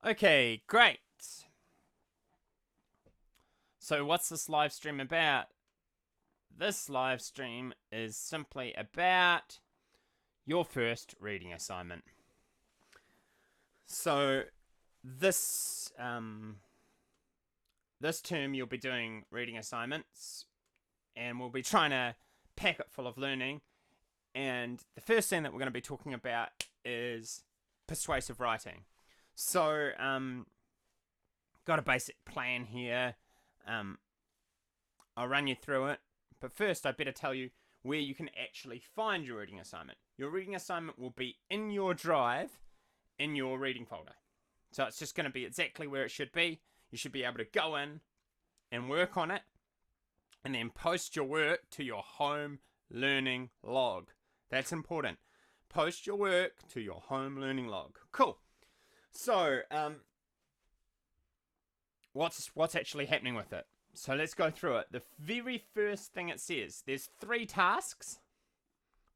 Okay, great. So, what's this live stream about? This live stream is simply about your first reading assignment. So, this this term you'll be doing reading assignments, and we'll be trying to pack it full of learning. And the first thing that we're going to be talking about is persuasive writing. So, got a basic plan here. I'll run you through it. But first, I better tell you where you can actually find your reading assignment. Your reading assignment will be in your drive, in your reading folder. So it's just going to be exactly where it should be. You should be able to go in and work on it, and then post your work to your home learning log. That's important. Post your work to your home learning log. Cool. So, what's actually happening with it? So let's go through it. The very first thing it says, there's 3 tasks.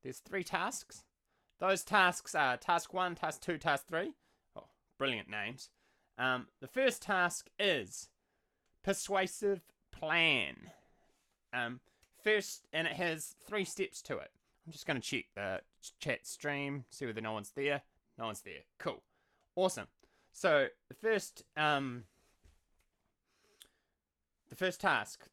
There's 3 tasks. Those tasks are task 1, task 2, task 3. Oh, brilliant names. The first task is persuasive plan. First, and it has 3 steps to it. I'm just going to check the chat stream, see whether no one's there. No one's there. Cool. Awesome. So the first task,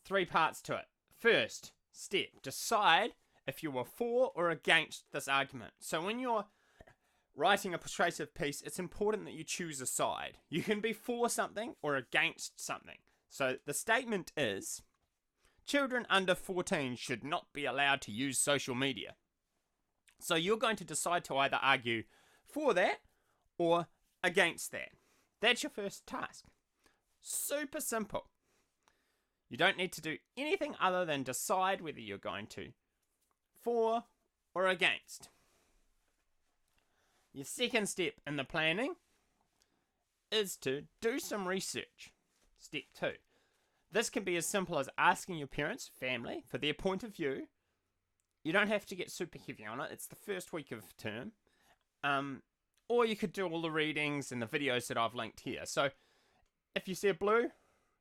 3 parts to it. First step, decide if you are for or against this argument. So when you're writing a persuasive piece, it's important that you choose a side. You can be for something or against something. So the statement is, children under 14 should not be allowed to use social media. So you're going to decide to either argue for that or against that. That's your first task. Super simple. You don't need to do anything other than decide whether you're going to for or against. Your second step in the planning is to do some research. Step 2. This can be as simple as asking your parents, family, for their point of view. You don't have to get super heavy on it. It's the first week of term. Or you could do all the readings and the videos that I've linked here. So if you see a blue,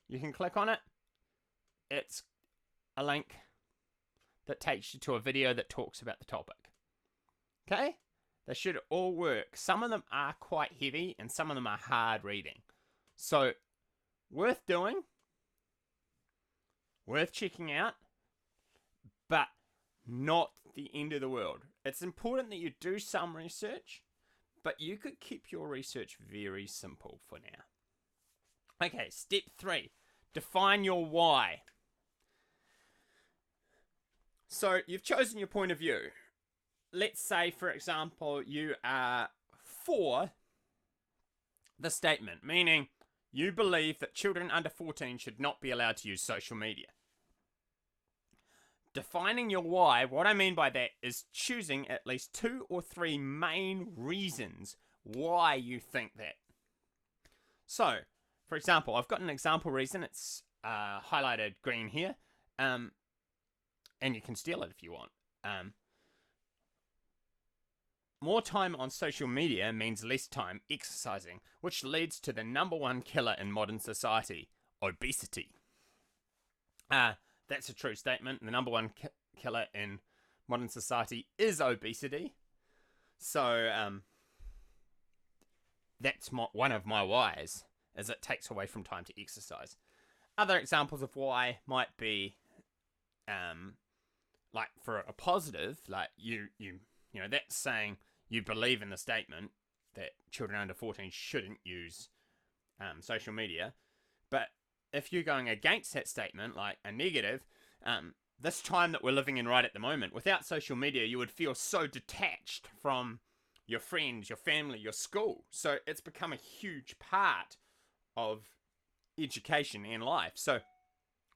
you can click on it. It's a link that takes you to a video that talks about the topic. Okay? They should all work. Some of them are quite heavy and some of them are hard reading. So, worth doing, worth checking out, but not the end of the world. It's important that you do some research, but you could keep your research very simple for now. Okay, step 3. Define your why. So, you've chosen your point of view. Let's say, for example, you are for the statement, meaning you believe that children under 14 should not be allowed to use social media. Defining your why, what I mean by that is choosing at least 2 or 3 main reasons why you think that. So, for example, I've got an example reason. It's highlighted green here. And you can steal it if you want. More time on social media means less time exercising, which leads to the #1 killer in modern society, obesity. That's a true statement. The #1 killer in modern society is obesity. So, that's one of my whys, is it takes away from time to exercise. Other examples of why might be, like for a positive, like you know, that's saying you believe in the statement that children under 14 shouldn't use social media. But if you're going against that statement, like a negative, this time that we're living in right at the moment, without social media, you would feel so detached from your friends, your family, your school. So it's become a huge part of education and life. So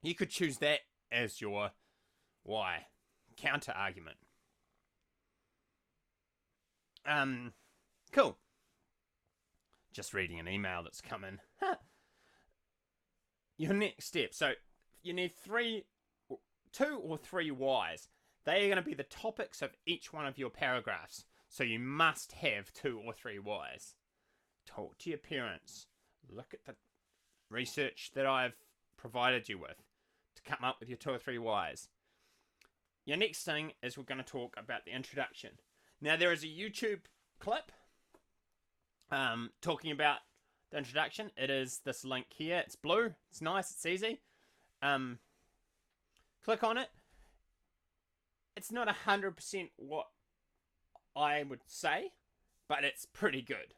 you could choose that as your why. Counter argument. Cool. Just reading an email that's come in. Your next step. So you need 2 or 3 whys. They are going to be the topics of each one of your paragraphs. So you must have 2 or 3 whys. talk to your parents, look at the research that I've provided you with to come up with your 2 or 3 whys. Your next thing is we're going to talk about the introduction. Now, there is a YouTube clip talking about the introduction. It is this link here. It's blue. It's nice. It's easy. Click on it. It's not 100% what I would say, but it's pretty good.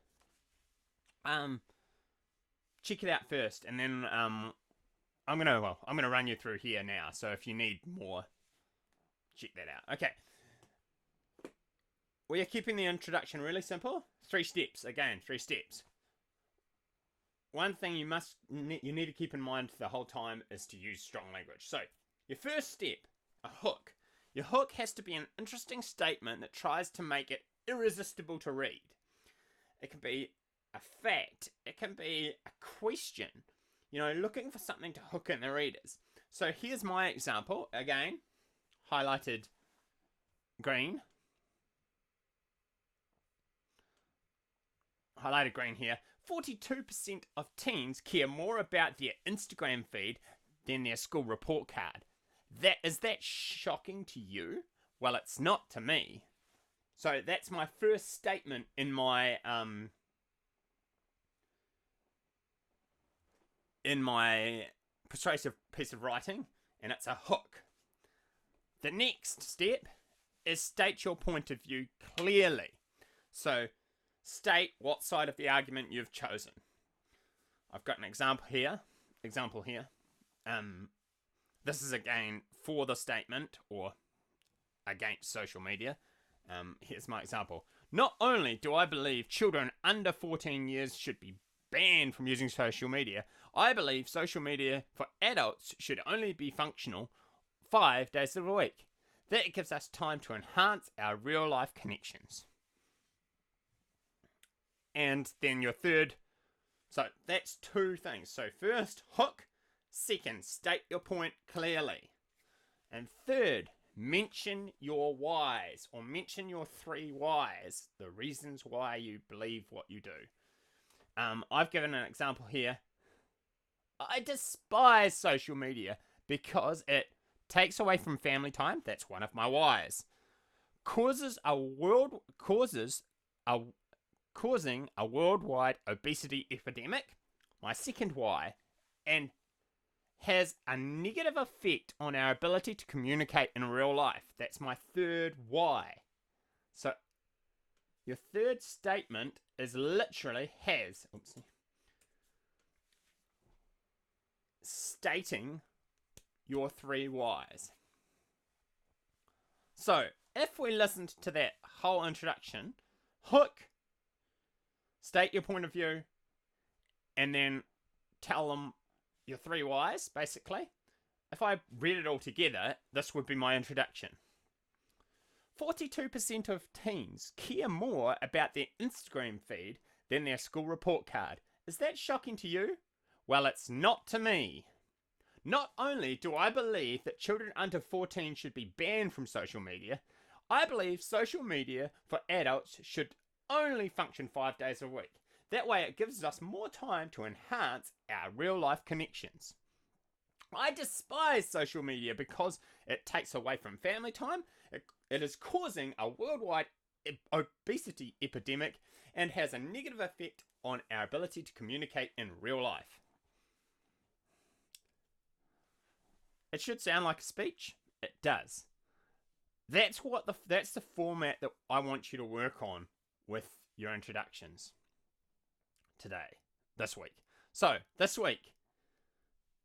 Check it out first, and then I'm gonna run you through here now. So if you need more, check that out. Okay. We are keeping the introduction really simple. 3 steps. Again, 3 steps. One thing you need to keep in mind the whole time is to use strong language. So, your first step, a hook. Your hook has to be an interesting statement that tries to make it irresistible to read. It can be a fact. It can be a question. Looking for something to hook in the readers. So, here's my example. Again, highlighted green. Highlighted green here. 42% of teens care more about their Instagram feed than their school report card. Is that shocking to you? Well, it's not to me. So that's my first statement in my persuasive piece of writing, and it's a hook. The next step is state your point of view clearly. So state what side of the argument you've chosen. I've got an example here. This is again for the statement or against social media. Here's my example. Not only do I believe children under 14 years should be banned from using social media, I believe social media for adults should only be functional 5 days of the week. That gives us time to enhance our real life connections. And then your third, so that's 2 things. So first, hook. Second, state your point clearly. And third, mention your whys, or mention your 3 whys, the reasons why you believe what you do. I've given an example here. I despise social media because it takes away from family time. That's one of my whys. Causing a worldwide obesity epidemic, my second why, and has a negative effect on our ability to communicate in real life. That's my third why. So your third statement is literally stating your 3 whys. So if we listened to that whole introduction, hook, state your point of view, and then tell them your 3 whys, basically. If I read it all together, this would be my introduction. 42% of teens care more about their Instagram feed than their school report card. Is that shocking to you? Well, it's not to me. Not only do I believe that children under 14 should be banned from social media, I believe social media for adults should only function 5 days a week. That way it gives us more time to enhance our real life connections. I despise social media because it takes away from family time, it is causing a worldwide obesity epidemic, and has a negative effect on our ability to communicate in real life. It should sound like a speech. It does. That's the format that I want you to work on with your introductions this week. So, this week,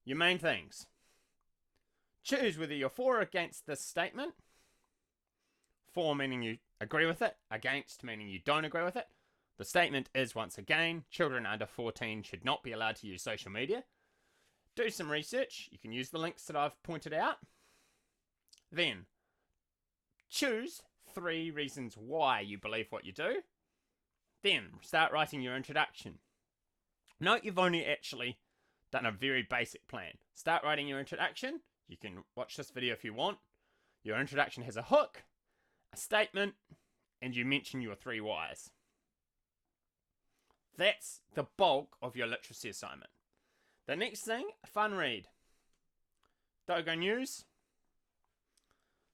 your main things. Choose whether you're for or against this statement. For meaning you agree with it, against meaning you don't agree with it. The statement is, once again, children under 14 should not be allowed to use social media. Do some research. You can use the links that I've pointed out. Then, choose 3 reasons why you believe what you do. Then, start writing your introduction. Note you've only actually done a very basic plan. Start writing your introduction. You can watch this video if you want. Your introduction has a hook, a statement, and you mention your 3 whys. That's the bulk of your literacy assignment. The next thing, fun read. Dogo News.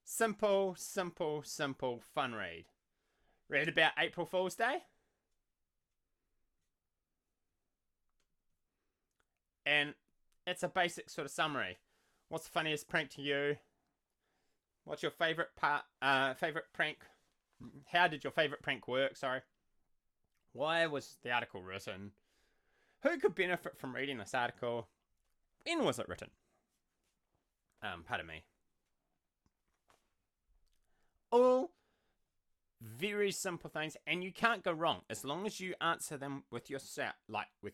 Simple, simple, simple fun read. Read about April Fool's Day. And it's a basic sort of summary. What's the funniest prank to you? What's your favorite prank? How did your favorite prank work? Sorry. Why was the article written? Who could benefit from reading this article? When was it written? Pardon me. All very simple things, and you can't go wrong as long as you answer them with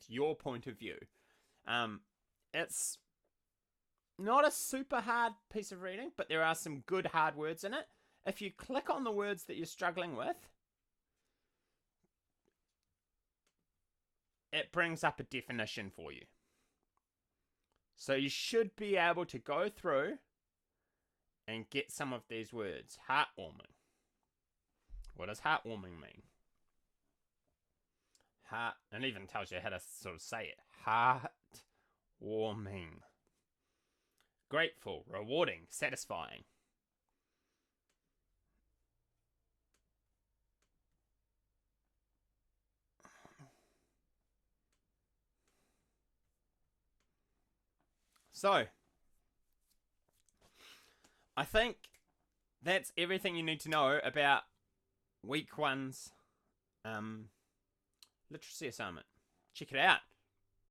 your point of view. It's not a super hard piece of reading, but there are some good hard words in it. If you click on the words that you're struggling with, it brings up a definition for you. So you should be able to go through and get some of these words. Heartwarming. What does heartwarming mean? And even tells you how to sort of say it. Heartwarming. Grateful, rewarding, satisfying. So, I think that's everything you need to know about week one's literacy assignment. Check it out.